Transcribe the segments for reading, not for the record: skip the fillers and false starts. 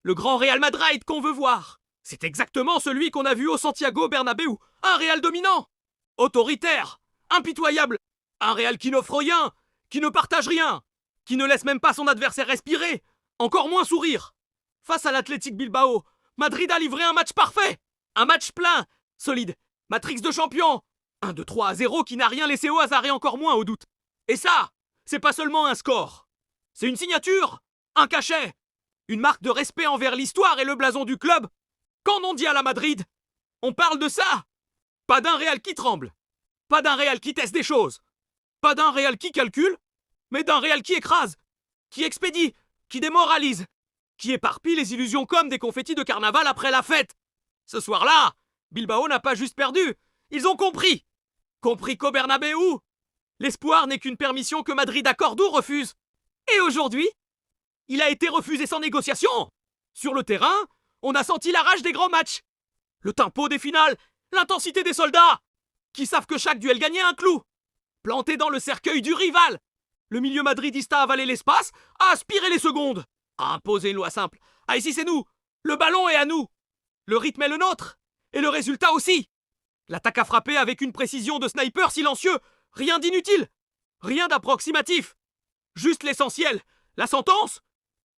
Le grand Real Madrid qu'on veut voir. C'est exactement celui qu'on a vu au Santiago Bernabéu. Un Real dominant, autoritaire, impitoyable. Un Real qui n'offre rien, qui ne partage rien, qui ne laisse même pas son adversaire respirer, encore moins sourire. Face à l'Athletic Bilbao, Madrid a livré un match parfait. Un match plein, solide, matrix de champion. Un de 3-0 qui n'a rien laissé au hasard et encore moins au doute. Et ça, c'est pas seulement un score. C'est une signature, un cachet, une marque de respect envers l'histoire et le blason du club. Quand on dit à la Madrid, on parle de ça. Pas d'un Real qui tremble, pas d'un Real qui teste des choses, pas d'un Real qui calcule, mais d'un Real qui écrase, qui expédie, qui démoralise, qui éparpille les illusions comme des confettis de carnaval après la fête. Ce soir-là, Bilbao n'a pas juste perdu, ils ont compris. Compris qu'au Bernabéu, l'espoir n'est qu'une permission que Madrid accorde ou refuse. Et aujourd'hui, il a été refusé sans négociation. Sur le terrain, on a senti la rage des grands matchs, le tempo des finales, l'intensité des soldats, qui savent que chaque duel gagnait un clou. Planté dans le cercueil du rival, le milieu madridista a avalé l'espace, a aspiré les secondes, a imposé une loi simple. Ah, ici c'est nous, le ballon est à nous, le rythme est le nôtre, et le résultat aussi. L'attaque a frappé avec une précision de sniper silencieux, rien d'inutile, rien d'approximatif. Juste l'essentiel, la sentence,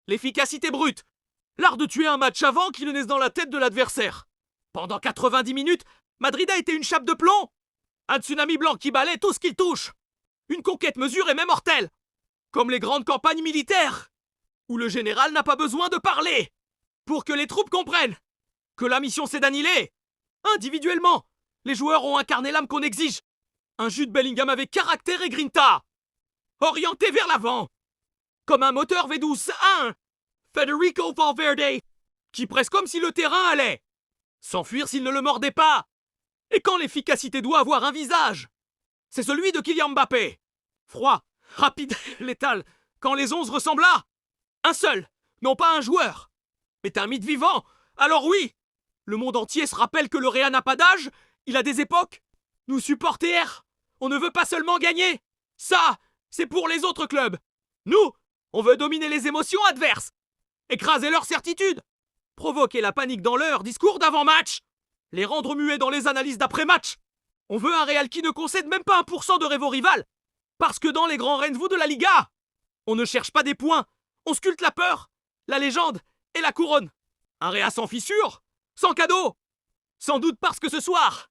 l'efficacité brute, l'art de tuer un match avant qu'il ne naisse dans la tête de l'adversaire. Pendant 90 minutes, Madrid a été une chape de plomb, un tsunami blanc qui balaie tout ce qu'il touche, une conquête mesurée et même mortelle, comme les grandes campagnes militaires, où le général n'a pas besoin de parler, pour que les troupes comprennent que la mission c'est d'annihiler. Individuellement, les joueurs ont incarné l'âme qu'on exige, un Jude Bellingham avec caractère et grinta, orienté vers l'avant, comme un moteur V12 1, Federico Valverde, qui presse comme si le terrain allait s'enfuir s'il ne le mordait pas. Et quand l'efficacité doit avoir un visage, c'est celui de Kylian Mbappé. Froid, rapide, létal, quand les 11 ressemblent à un seul, non pas un joueur, mais un mythe vivant. Alors oui, le monde entier se rappelle que le Real n'a pas d'âge, il a des époques. Nous supporters, on ne veut pas seulement gagner. Ça, c'est pour les autres clubs. Nous, on veut dominer les émotions adverses, écraser leur certitude, provoquer la panique dans leur discours d'avant-match, les rendre muets dans les analyses d'après-match. On veut un Real qui ne concède même pas 1% de rêve au rival. Parce que dans les grands rendez-vous de la Liga, on ne cherche pas des points, on sculpte la peur, la légende et la couronne. Un Real sans fissure, sans cadeau. Sans doute parce que ce soir,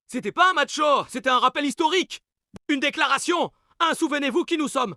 c'était pas un match chaud, c'était un rappel historique. Une déclaration, un souvenez-vous qui nous sommes.